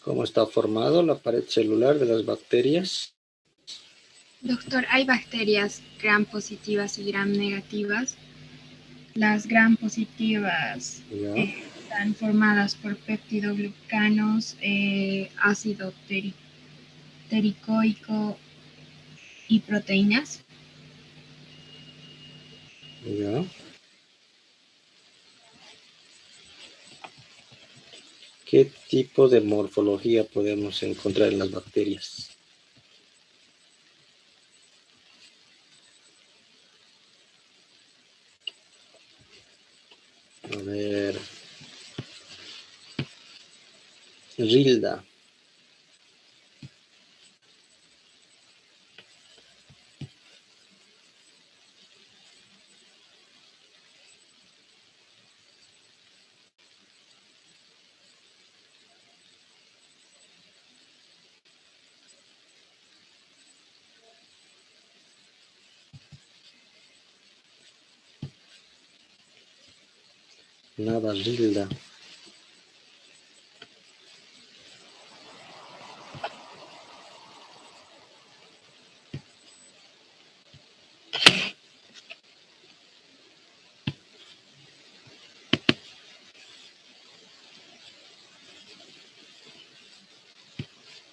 ¿Cómo está formado la pared celular de las bacterias? Doctor, hay bacterias gram positivas y gram negativas. Las gram positivas ¿Ya? están formadas por peptidoglucanos, ácido tericoico y proteínas. ¿Ya? ¿Qué tipo de morfología podemos encontrar en las bacterias? A ver, Rilda. Nada, Rilda.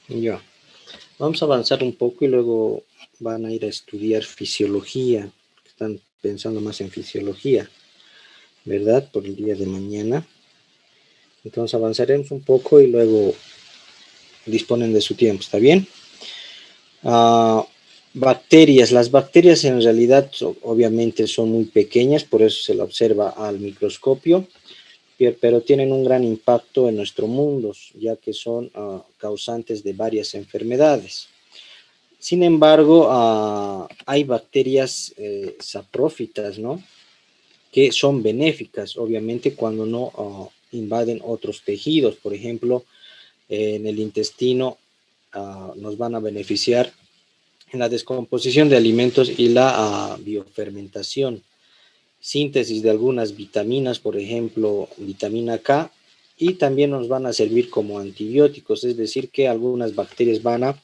Ya. Vamos a avanzar un poco y luego van a ir a estudiar fisiología. Están pensando más en fisiología, ¿verdad? Por el día de mañana. Entonces avanzaremos un poco y luego disponen de su tiempo, ¿está bien? Bacterias. Las bacterias en realidad obviamente son muy pequeñas, por eso se la observa al microscopio, pero tienen un gran impacto en nuestro mundo, ya que son causantes de varias enfermedades. Sin embargo, hay bacterias saprófitas, ¿no? Que son benéficas, obviamente, cuando no invaden otros tejidos. Por ejemplo, en el intestino nos van a beneficiar en la descomposición de alimentos y la biofermentación, síntesis de algunas vitaminas, por ejemplo, vitamina K, y también nos van a servir como antibióticos, es decir, que algunas bacterias van a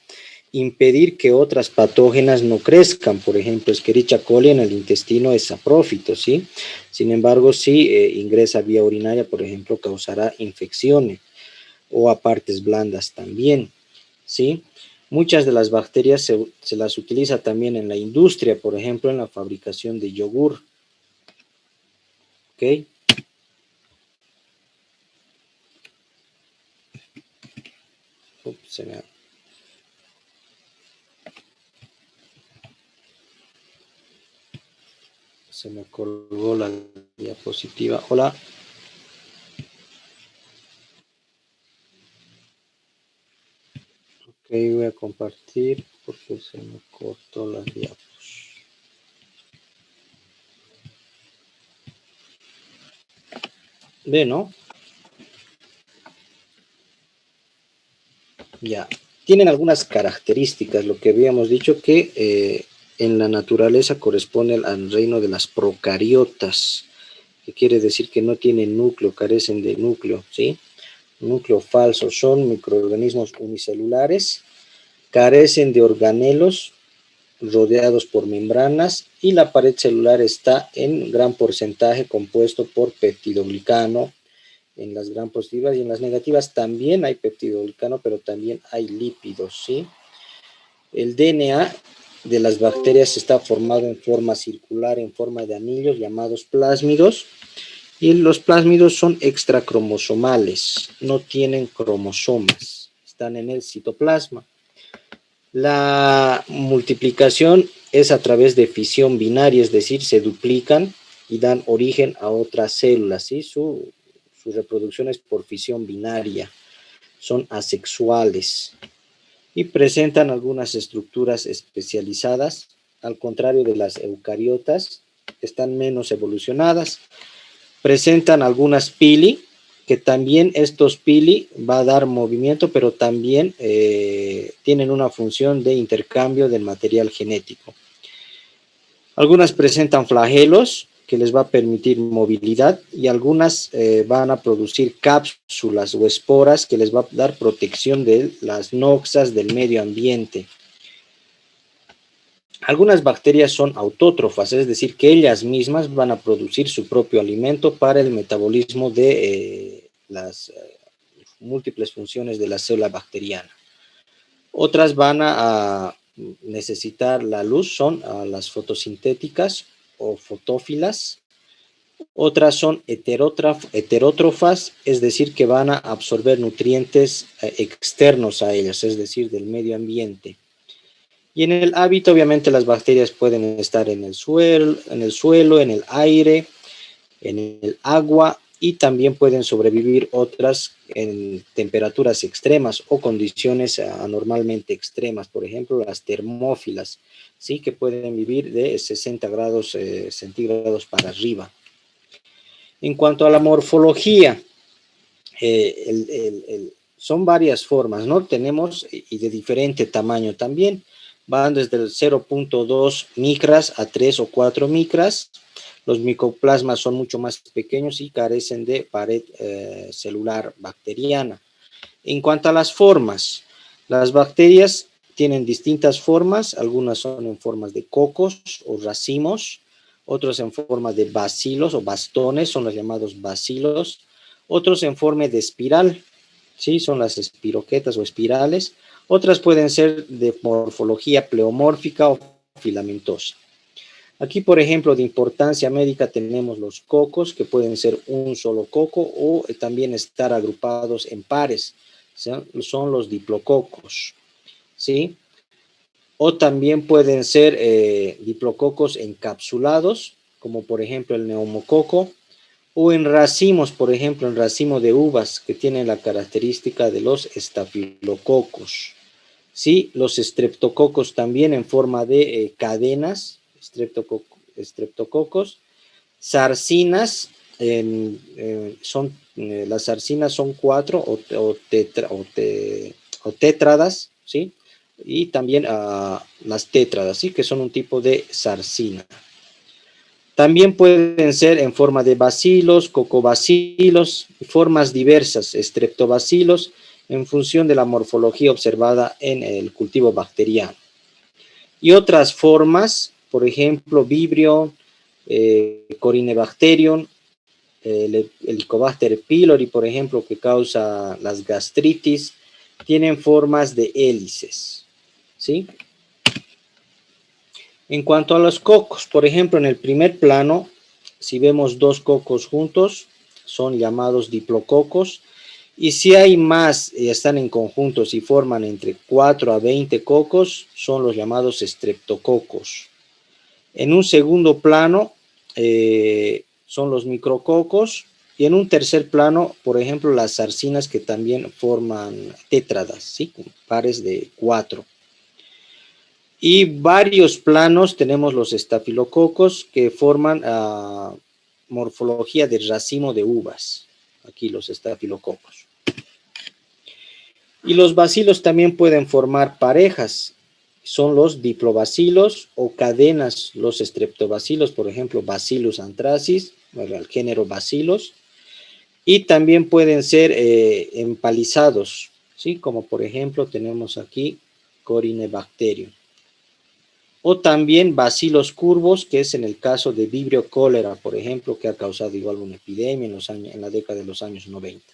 impedir que otras patógenas no crezcan. Por ejemplo, Escherichia coli en el intestino es saprófito, ¿sí? Sin embargo, si ingresa vía urinaria, por ejemplo, causará infecciones o a partes blandas también, ¿sí? Muchas de las bacterias se las utiliza también en la industria, por ejemplo, en la fabricación de yogur, ¿ok? Ups, se me colgó la diapositiva. Hola. Ok, voy a compartir porque se me cortó la diapositiva. Ve, ¿no? Ya. Tienen algunas características, lo que habíamos dicho que en la naturaleza corresponde al reino de las procariotas, que quiere decir que no tienen núcleo, carecen de núcleo, ¿sí? Núcleo falso, son microorganismos unicelulares, carecen de organelos rodeados por membranas y la pared celular está en gran porcentaje compuesto por peptidoglicano. En las gram positivas y en las negativas también hay peptidoglicano, pero también hay lípidos, ¿sí? El DNA de las bacterias está formado en forma circular, en forma de anillos llamados plásmidos, y los plásmidos son extracromosomales, no tienen cromosomas, están en el citoplasma. La multiplicación es a través de fisión binaria, es decir, se duplican y dan origen a otras células, ¿sí? Su reproducción es por fisión binaria, son asexuales y presentan algunas estructuras especializadas, al contrario de las eucariotas, están menos evolucionadas, presentan algunas pili, que también estos pili va a dar movimiento, pero también tienen una función de intercambio del material genético. Algunas presentan flagelos que les va a permitir movilidad, y algunas van a producir cápsulas o esporas que les va a dar protección de las noxas del medio ambiente. Algunas bacterias son autótrofas, es decir, que ellas mismas van a producir su propio alimento para el metabolismo de las múltiples funciones de la célula bacteriana. Otras van a necesitar la luz, son las fotosintéticas o fotófilas. Otras son heterótrofas, es decir, que van a absorber nutrientes externos a ellas, es decir, del medio ambiente. Y en el hábito, obviamente, las bacterias pueden estar en el suelo, en el aire, en el agua, y también pueden sobrevivir otras en temperaturas extremas o condiciones anormalmente extremas, por ejemplo, las termófilas, ¿sí? Que pueden vivir de 60 grados centígrados para arriba. En cuanto a la morfología, son varias formas, ¿no? Tenemos, y de diferente tamaño también, van desde el 0.2 micras a 3 o 4 micras. Los micoplasmas son mucho más pequeños y carecen de pared celular bacteriana. En cuanto a las formas, las bacterias tienen distintas formas, algunas son en formas de cocos o racimos, otros en forma de bacilos o bastones, son los llamados bacilos, otros en forma de espiral, ¿sí? Son las espiroquetas o espirales, otras pueden ser de morfología pleomórfica o filamentosa. Aquí, por ejemplo, de importancia médica tenemos los cocos, que pueden ser un solo coco o también estar agrupados en pares, son los diplococos, ¿sí? O también pueden ser diplococos encapsulados, como por ejemplo el neumococo, o en racimos, por ejemplo, en racimo de uvas, que tienen la característica de los estafilococos. Sí, los estreptococos también en forma de cadenas, estreptococos, sarcinas, las sarcinas son 4 o tétradas, ¿sí? Y también las tétradas, ¿sí? Que son un tipo de sarcina. También pueden ser en forma de bacilos, cocobacilos, formas diversas, estreptobacilos, en función de la morfología observada en el cultivo bacteriano. Y otras formas, por ejemplo, Vibrio, Corynebacterium, el Helicobacter pylori, por ejemplo, que causa las gastritis, tienen formas de hélices, ¿sí? En cuanto a los cocos, por ejemplo, en el primer plano, si vemos dos cocos juntos, son llamados diplococos, y si hay más y están en conjuntos y forman entre 4 a 20 cocos, son los llamados estreptococos. En un segundo plano son los micrococos, y en un tercer plano, por ejemplo, las sarcinas, que también forman tétradas, ¿sí? Pares de 4. Y varios planos tenemos los estafilococos, que forman morfología de racimo de uvas. Aquí los estafilococos. Y los bacilos también pueden formar parejas. Son los diplobacilos o cadenas, los estreptobacilos, por ejemplo, Bacillus anthracis, el género bacilos. Y también pueden ser empalizados, ¿sí? Como por ejemplo tenemos aquí Corynebacterium. O también bacilos curvos, que es en el caso de Vibrio cólera, por ejemplo, que ha causado igual una epidemia en la década de los años 90.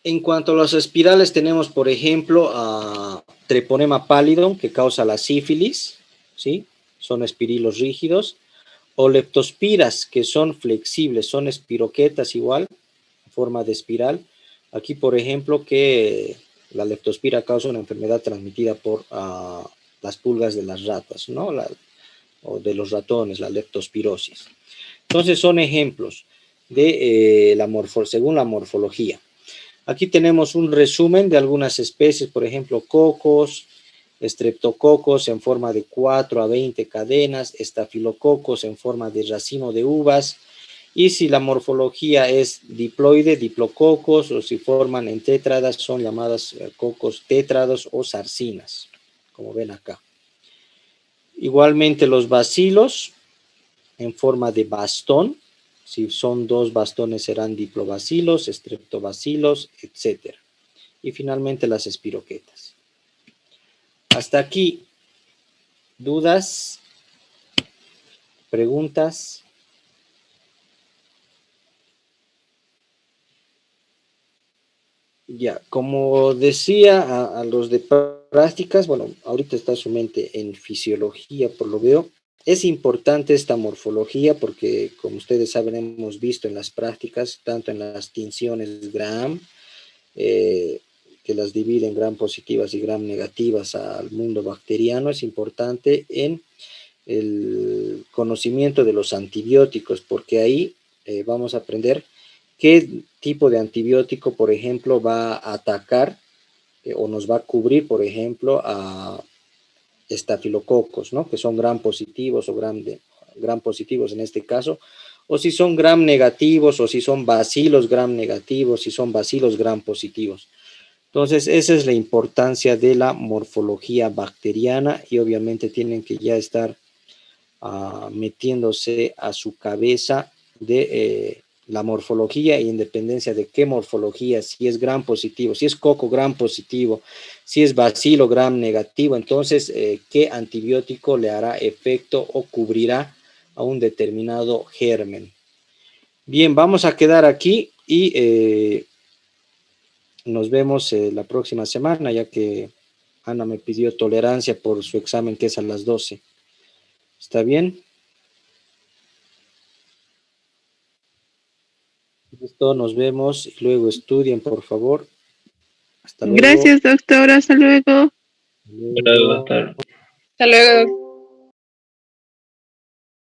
En cuanto a los espirales, tenemos, por ejemplo, a Treponema pallidum, que causa la sífilis, ¿sí? Son espirilos rígidos. O leptospiras, que son flexibles, son espiroquetas igual, en forma de espiral. Aquí, por ejemplo, que la leptospira causa una enfermedad transmitida por las pulgas de las ratas, ¿no? O de los ratones, la leptospirosis. Entonces, son ejemplos de según la morfología. Aquí tenemos un resumen de algunas especies, por ejemplo, cocos, estreptococos en forma de 4 a 20 cadenas, estafilococos en forma de racimo de uvas, y si la morfología es diploide, diplococos, o si forman en tétradas, son llamadas cocos tétrados o sarcinas, como ven acá. Igualmente los bacilos, en forma de bastón. Si son 2 bastones serán diplobacilos, streptobacilos, etc. Y finalmente las espiroquetas. Hasta aquí, ¿dudas? ¿Preguntas? Ya, como decía a los de prácticas, bueno, ahorita está su mente en fisiología, por lo veo. Es importante esta morfología porque, como ustedes saben, hemos visto en las prácticas, tanto en las tinciones Gram, que las dividen gram positivas y gram negativas al mundo bacteriano, es importante en el conocimiento de los antibióticos, porque ahí vamos a aprender qué tipo de antibiótico, por ejemplo, va a atacar o nos va a cubrir, por ejemplo, a estafilococos, ¿no? Que son gram positivos o gram positivos en este caso, o si son gram negativos, o si son bacilos gram negativos, si son bacilos gram positivos. Entonces, esa es la importancia de la morfología bacteriana y obviamente tienen que ya estar metiéndose a su cabeza de la morfología e independencia de qué morfología, si es gram positivo, si es coco gram positivo, si es bacilo gram negativo, entonces qué antibiótico le hará efecto o cubrirá a un determinado germen. Bien, vamos a quedar aquí y nos vemos la próxima semana, ya que Ana me pidió tolerancia por su examen que es a las 12. ¿Está bien? Listo, nos vemos y luego estudien, por favor. Hasta luego. Gracias, doctor. Hasta luego. Hasta luego. Hasta luego.